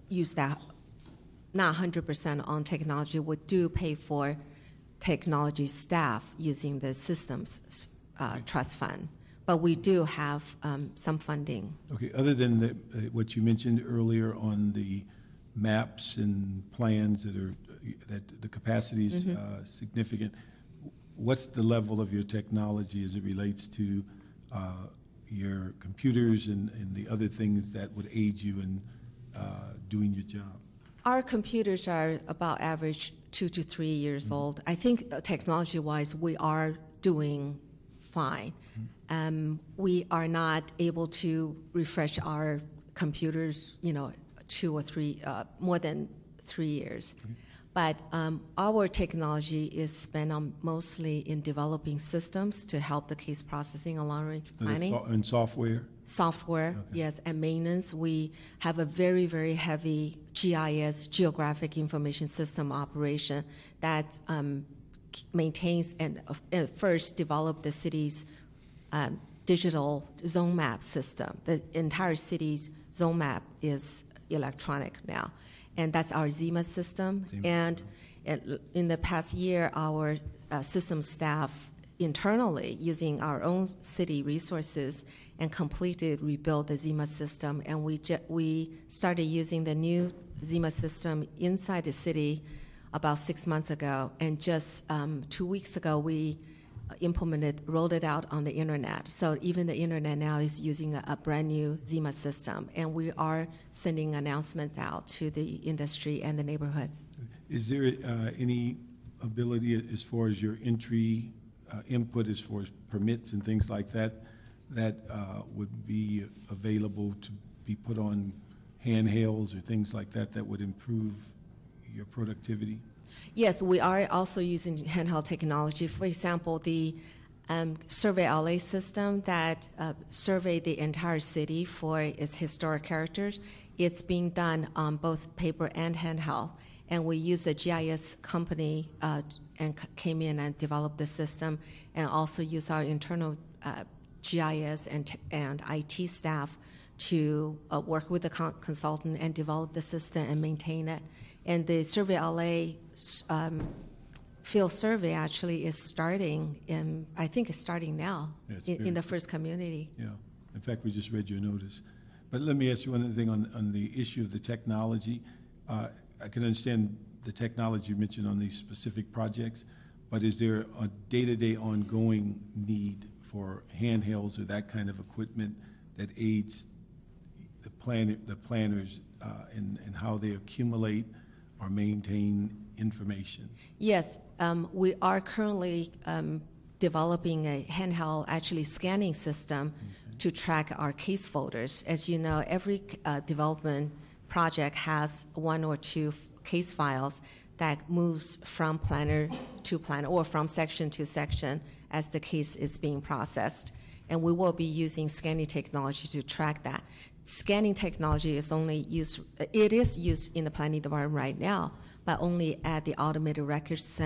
Speaker 7: use that, not 100% on technology. We do pay for technology staff using the systems trust fund. But we do have some funding.
Speaker 4: Okay, other than what you mentioned earlier on the maps and plans that the capacity is significant, what's the level of your technology as it relates to your computers and the other things that would aid you in doing your job?
Speaker 7: Our computers are about average 2 to 3 years old. I think technology-wise, we are doing fine. We are not able to refresh our computers, 2 or 3, more than 3 years. But our technology is spent on mostly in developing systems to help the case processing and long-range planning.
Speaker 4: And software?
Speaker 7: Software, yes, and maintenance. We have a very, very heavy GIS, Geographic Information System operation, that maintains and first developed the city's digital zone map system. The entire city's zone map is electronic now, and that's our ZIMA system. And in the past year, our system staff internally, using our own city resources, and completed rebuild the ZIMA system. And we started using the new ZIMA system inside the city about 6 months ago, and just 2 weeks ago we rolled it out on the internet. So even the internet now is using a brand new ZIMA system, and we are sending announcements out to the industry and the neighborhoods.
Speaker 4: Is there any ability as far as your entry input, as far as permits and things like that, that would be available to be put on handhelds or things like that that would improve your productivity?
Speaker 7: Yes, we are also using handheld technology. For example, the Survey LA system that surveyed the entire city for its historic characters, it's being done on both paper and handheld. And we use a GIS company and came in and developed the system, and also use our internal GIS and IT staff to work with the consultant and develop the system and maintain it. And the Survey LA field survey actually is starting I think it's starting now in the first community.
Speaker 4: Yeah, in fact, we just read your notice. But let me ask you one other thing on the issue of the technology. I can understand the technology you mentioned on these specific projects, but is there a day-to-day ongoing need for handhelds or that kind of equipment that aids the planners in how they accumulate or maintain information?
Speaker 7: Yes, we are currently developing a handheld, actually scanning system to track our case folders. As you know, every development project has 1 or 2 case files that moves from planner to planner or from section to section as the case is being processed. And we will be using scanning technology to track that. Scanning technology is used in the planning department right now, but only at the automated records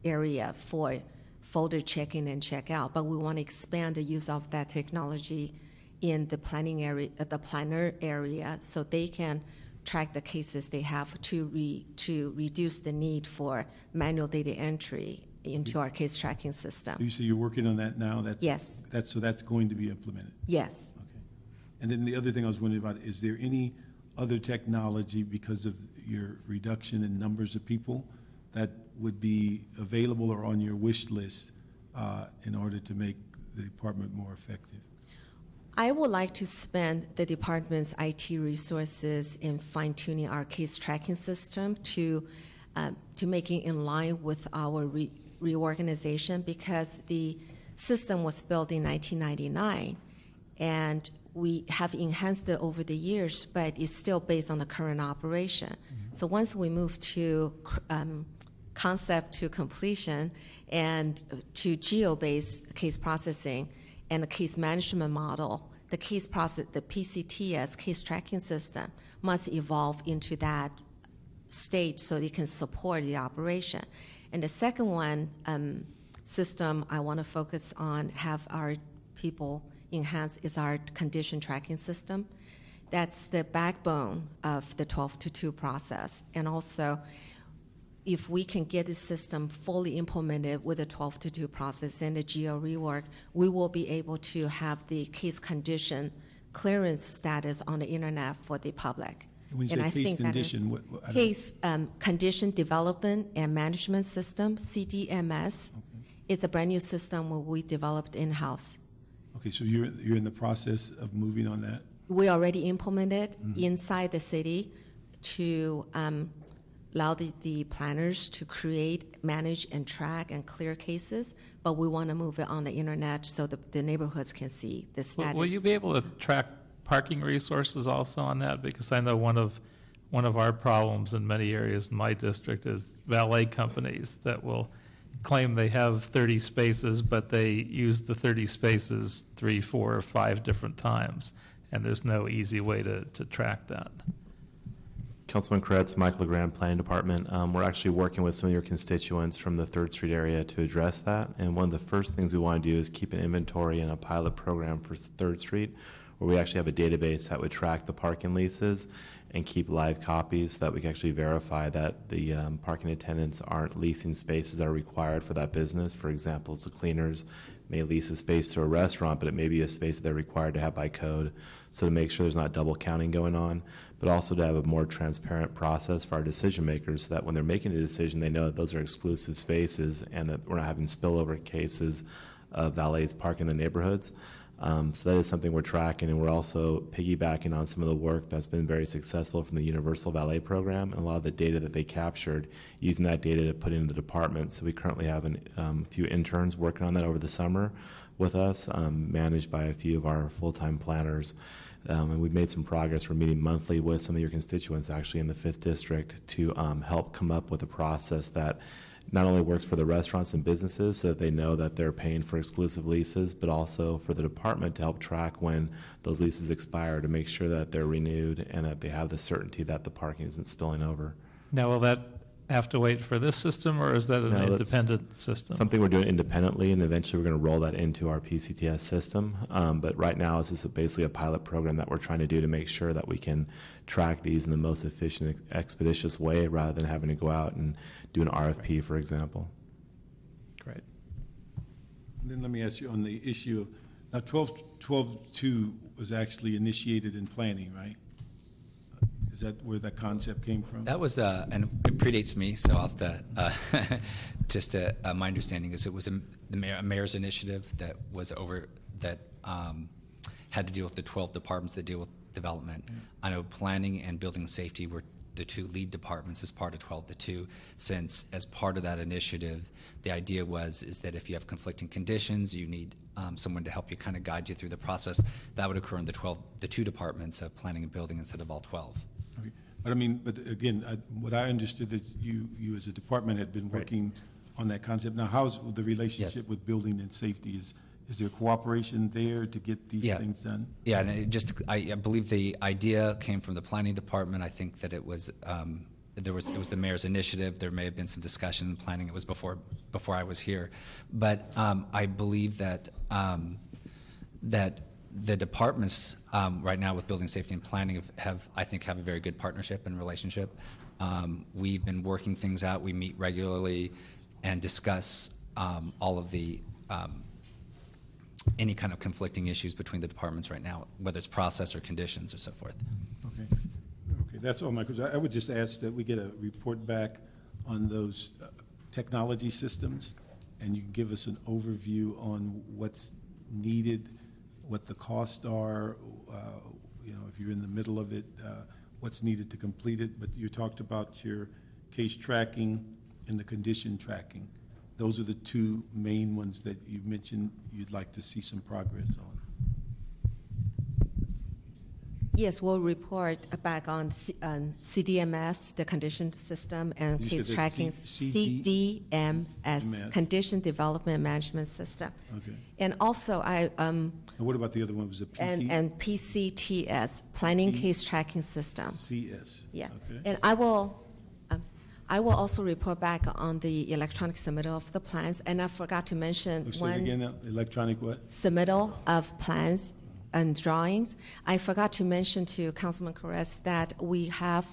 Speaker 7: area for folder check-in and check-out. But we want to expand the use of that technology in the planning area, the planner area, so they can track the cases they have to reduce the need for manual data entry into our case tracking system.
Speaker 4: You say you're working on that now?
Speaker 7: Yes.
Speaker 4: So that's going to be implemented?
Speaker 7: Yes.
Speaker 4: Okay. And then the other thing I was wondering about, is there any other technology, because of your reduction in numbers of people, that would be available or on your wish list in order to make the department more effective?
Speaker 7: I would like to spend the department's IT resources in fine-tuning our case tracking system to making in line with our reorganization, because the system was built in 1999, and we have enhanced it over the years, but it's still based on the current operation. Mm-hmm. So once we move to concept to completion and to geo-based case processing and the case management model, the PCTS, case tracking system, must evolve into that stage so it can support the operation. And the second one, system I want to focus on, have our people enhance, is our condition tracking system. That's the backbone of the 12-2 process. And also, if we can get the system fully implemented with the 12-2 process and the GO rework, we will be able to have the case condition clearance status on the internet for the public.
Speaker 4: When you
Speaker 7: And
Speaker 4: say
Speaker 7: I
Speaker 4: case
Speaker 7: think that is-
Speaker 4: condition, I don't-
Speaker 7: Case condition development and management system, CDMS, is a brand new system where we developed in-house.
Speaker 4: Okay, so you're in the process of moving on that?
Speaker 7: We already implemented inside the city to allow the planners to create, manage, and track and clear cases, but we want to move it on the internet so the neighborhoods can see the status.
Speaker 1: Will you be able to track parking resources also on that? Because I know one of our problems in many areas in my district is valet companies that will claim they have 30 spaces, but they use the 30 spaces 3, 4, or 5 different times, and there's no easy way to track that.
Speaker 8: Councilman Kretz, Michael LeGrand, Planning Department. We're actually working with some of your constituents from the 3rd Street area to address that. And one of the first things we want to do is keep an inventory and a pilot program for 3rd Street, where we actually have a database that would track the parking leases and keep live copies so that we can actually verify that the parking attendants aren't leasing spaces that are required for that business. For example, the cleaners may lease a space to a restaurant, but it may be a space that they're required to have by code. So to make sure there's not double counting going on, but also to have a more transparent process for our decision makers so that when they're making a decision, they know that those are exclusive spaces and that we're not having spillover cases of valets parking in the neighborhoods. So that is something we're tracking, and we're also piggybacking on some of the work that's been very successful from the Universal Valet Program and a lot of the data that they captured, using that data to put into the department. So we currently have a few interns working on that over the summer with us, managed by a few of our full-time planners. And we've made some progress. We're meeting monthly with some of your constituents actually in the 5th District to help come up with a process that not only works for the restaurants and businesses so that they know that they're paying for exclusive leases, but also for the department to help track when those leases expire to make sure that they're renewed and that they have the certainty that the parking isn't spilling over.
Speaker 1: Now, will that have to wait for this system, or is that an
Speaker 8: No, that's
Speaker 1: independent system?
Speaker 8: Something we're doing independently, and eventually we're going to roll that into our PCTS system. But right now, this is basically a pilot program that we're trying to do to make sure that we can track these in the most efficient, expeditious way rather than having to go out and do an RFP, for example.
Speaker 1: Great.
Speaker 4: And then let me ask you on the issue, now 12-2 was actually initiated in planning, right? Is that where that concept came from?
Speaker 5: That was, and it predates me, so I'll have to, just my understanding is it was a mayor's initiative that was had to deal with the 12 departments that deal with development. I know planning and building safety were the 2 lead departments as part of 12-2, since as part of that initiative, the idea is that if you have conflicting conditions, you need someone to help you kind of guide you through the process. That would occur in the 2 departments of planning and building instead of all 12.
Speaker 4: Okay. But I mean, but again, what I understood that you as a department had been working on that concept. Now, how's the relationship with building and safety? Is there cooperation there to get these things done?
Speaker 5: Yeah, and I believe the idea came from the planning department. I think that it was it was the mayor's initiative. There may have been some discussion in planning. It was before I was here, but I believe that that the departments right now with building safety and planning have a very good partnership and relationship. We've been working things out. We meet regularly and discuss all of the any kind of conflicting issues between the departments right now, whether it's process or conditions or so forth.
Speaker 4: Okay, that's all my questions. I would just ask that we get a report back on those technology systems, and you can give us an overview on what's needed, what the costs are, if you're in the middle of it, what's needed to complete it. But you talked about your case tracking and the condition tracking. Those are the 2 main ones that you mentioned you'd like to see some progress on.
Speaker 7: Yes, we'll report back on CDMS, the condition system, and
Speaker 4: You
Speaker 7: case
Speaker 4: said
Speaker 7: tracking, CDMS, Condition Development Management System.
Speaker 4: Okay.
Speaker 7: And also,
Speaker 4: And what about the other one? Was it PT?
Speaker 7: and PCTS, Planning Case Tracking System.
Speaker 4: CS.
Speaker 7: Yeah.
Speaker 4: Okay.
Speaker 7: And I will also report back on the electronic submittal of the plans. And I forgot to mention
Speaker 4: Say it again now. Electronic what?
Speaker 7: submittal of plans and drawings. I forgot to mention to Councilman Corres that we have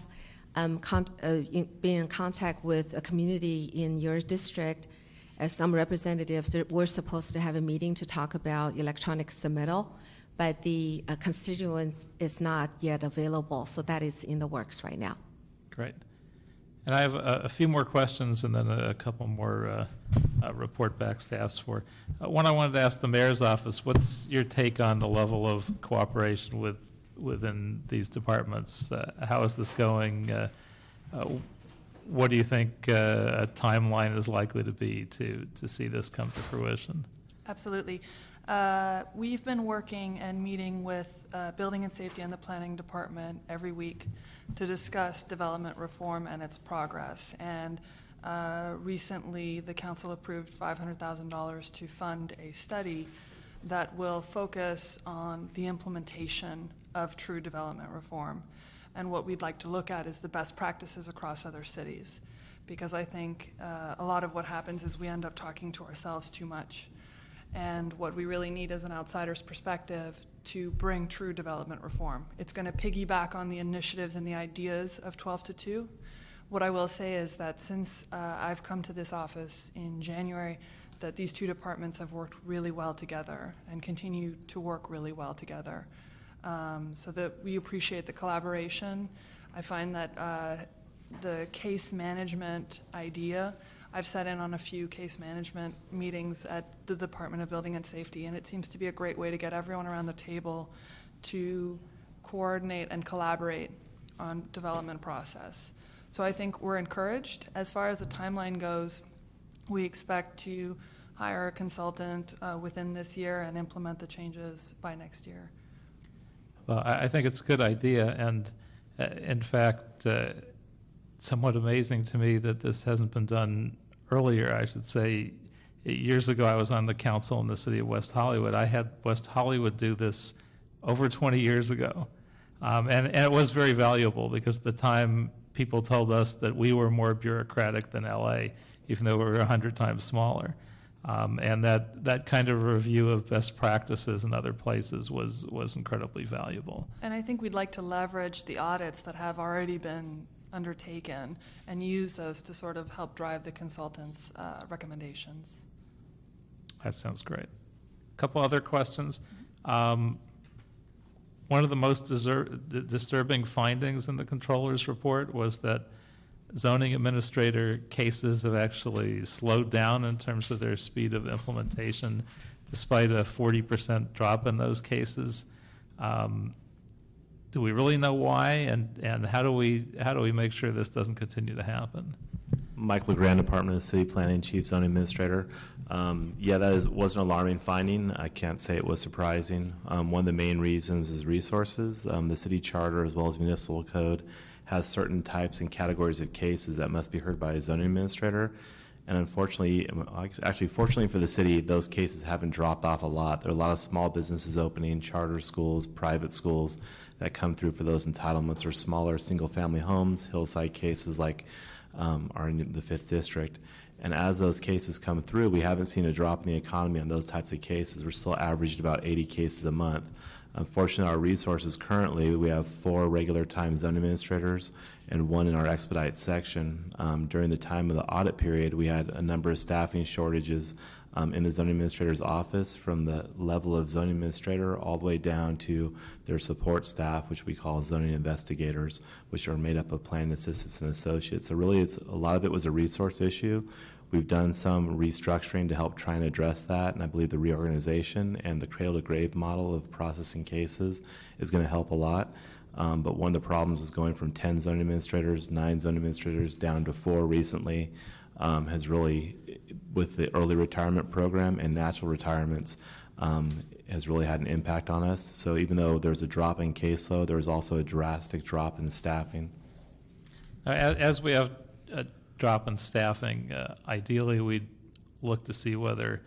Speaker 7: being in contact with a community in your district. As some representatives were supposed to have a meeting to talk about electronic submittal, but the constituents is not yet available, so that is in the works right now.
Speaker 1: Great. And I have a few more questions and then a couple more report backs to ask for. One, I wanted to ask the mayor's office, what's your take on the level of cooperation within these departments? How is this going? What do you think a timeline is likely to be to see this come to fruition?
Speaker 6: Absolutely. We've been working and meeting with Building and Safety and the Planning Department every week to discuss development reform and its progress. And recently, the council approved $500,000 to fund a study that will focus on the implementation of true development reform. And what we'd like to look at is the best practices across other cities. Because I think a lot of what happens is we end up talking to ourselves too much. And what we really need is an outsider's perspective to bring true development reform. It's going to piggyback on the initiatives and the ideas of 12 to 2. What I will say is that since I've come to this office in January, that these two departments have worked really well together and continue to work really well together. So that we appreciate the collaboration. I find that the case management idea, I've sat in on a few case management meetings at the Department of Building and Safety, and it seems to be a great way to get everyone around the table to coordinate and collaborate on development process. So I think we're encouraged. As far as the timeline goes, we expect to hire a consultant within this year and implement the changes by next year.
Speaker 1: Well, I think it's a good idea, and in fact, somewhat amazing to me that this hasn't been done earlier, I should say. Years ago, I was on the council in the city of West Hollywood. I had West Hollywood do this over 20 years ago, and it was very valuable because at the time people told us that we were more bureaucratic than LA, even though we were 100 times smaller. And that kind of review of best practices in other places was incredibly valuable.
Speaker 6: And I think we'd like to leverage the audits that have already been undertaken and use those to sort of help drive the consultants' recommendations.
Speaker 1: That sounds great. A couple other questions. One of the most disturbing findings in the controller's report was that zoning administrator cases have actually slowed down in terms of their speed of implementation, despite a 40% drop in those cases. Do we really know why, and how do we make sure this doesn't continue to happen?
Speaker 8: Mike LeGrand, Department of City Planning, Chief Zoning Administrator. Yeah, that was an alarming finding. I can't say it was surprising. One of the main reasons is resources. The city charter, as well as municipal code, has certain types and categories of cases that must be heard by a zoning administrator. And unfortunately, actually fortunately for the city, those cases haven't dropped off a lot. There are a lot of small businesses opening, charter schools, private schools that come through for those entitlements, or smaller single-family homes, hillside cases like are in the 5th District. And as those cases come through, we haven't seen a drop in the economy on those types of cases. We're still averaged about 80 cases a month. Unfortunately, our resources currently, we have 4 regular time zone administrators and 1 in our expedite section. During the time of the audit period, we had a number of staffing shortages in the zoning administrator's office, from the level of zoning administrator all the way down to their support staff, which we call zoning investigators, which are made up of planning assistants and associates. So really, a lot of it was a resource issue. We've done some restructuring to help try and address that, and I believe the reorganization and the cradle-to-grave model of processing cases is going to help a lot. But one of the problems is going from 10 zoning administrators, 9 zoning administrators, down to 4 recently, has really, with the early retirement program and natural retirements, has really had an impact on us. So even though there's a drop in caseload, there's also a drastic drop in staffing.
Speaker 1: As we have a drop in staffing, ideally we'd look to see whether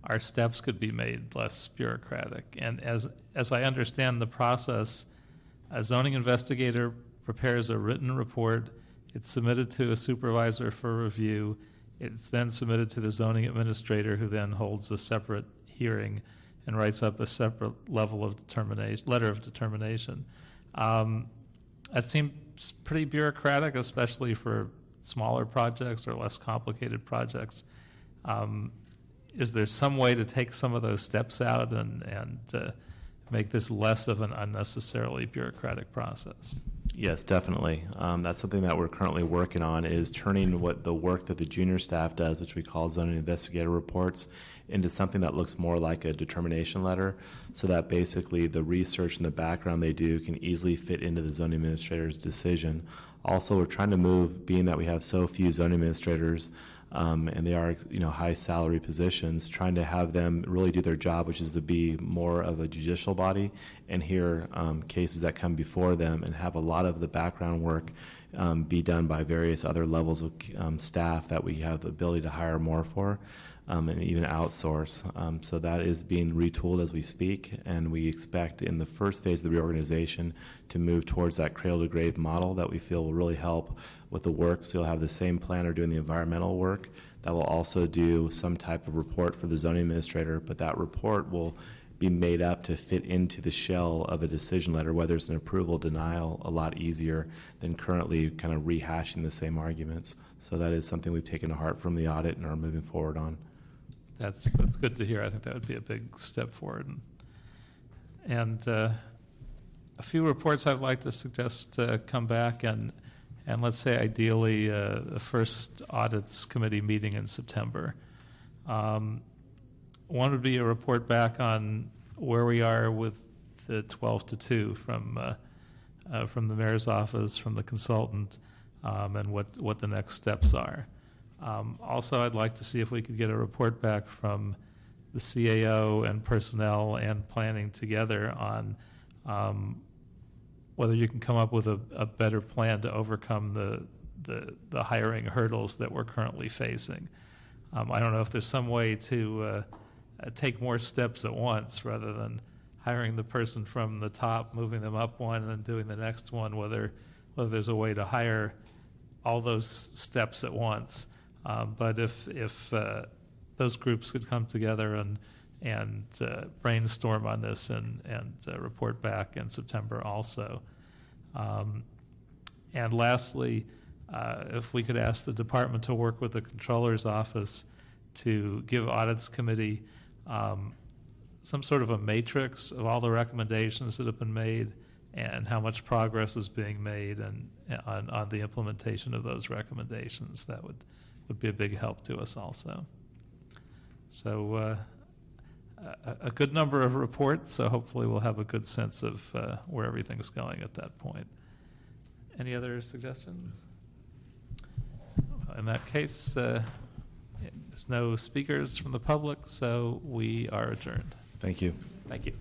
Speaker 1: our steps could be made less bureaucratic. And as I understand the process, a zoning investigator prepares a written report. It's submitted to a supervisor for review. It's then submitted to the zoning administrator, who then holds a separate hearing and writes up a separate letter of determination. That it's pretty bureaucratic, especially for smaller projects or less complicated projects. Is there some way to take some of those steps out and make this less of an unnecessarily bureaucratic process?
Speaker 8: Yes, definitely. That's something that we're currently working on, is turning what the work that the junior staff does, which we call zoning investigator reports, into something that looks more like a determination letter, so that basically the research and the background they do can easily fit into the zoning administrator's decision. Also, we're trying to move, being that we have so few zoning administrators, and they are, high salary positions, trying to have them really do their job, which is to be more of a judicial body and hear cases that come before them, and have a lot of the background work be done by various other levels of staff that we have the ability to hire more for, and even outsource. So that is being retooled as we speak, and we expect in the first phase of the reorganization to move towards that cradle to grave model that we feel will really help with the work. So you'll have the same planner doing the environmental work that will also do some type of report for the zoning administrator, but that report will be made up to fit into the shell of a decision letter, whether it's an approval, denial, a lot easier than currently kind of rehashing the same arguments. So that is something we've taken to heart from the audit and are moving forward on.
Speaker 1: That's good to hear. I think that would be a big step forward. And a few reports I'd like to suggest come back, and let's say ideally the first audits committee meeting in September. One would be a report back on where we are with the 12 to 2 from the mayor's office, from the consultant, and what the next steps are. Also, I'd like to see if we could get a report back from the CAO and personnel and planning together on whether you can come up with a better plan to overcome the hiring hurdles that we're currently facing. I don't know if there's some way to take more steps at once rather than hiring the person from the top, moving them up one, and then doing the next one, whether there's a way to hire all those steps at once. But if those groups could come together and brainstorm on this and report back in September also. And lastly, if we could ask the department to work with the controller's office to give audits committee some sort of a matrix of all the recommendations that have been made and how much progress is being made and on the implementation of those recommendations, that would be a big help to us also. So a good number of reports, so hopefully we'll have a good sense of where everything's going at that point. Any other suggestions? In that case, there's no speakers from the public, so we are adjourned.
Speaker 8: Thank you.
Speaker 1: Thank you.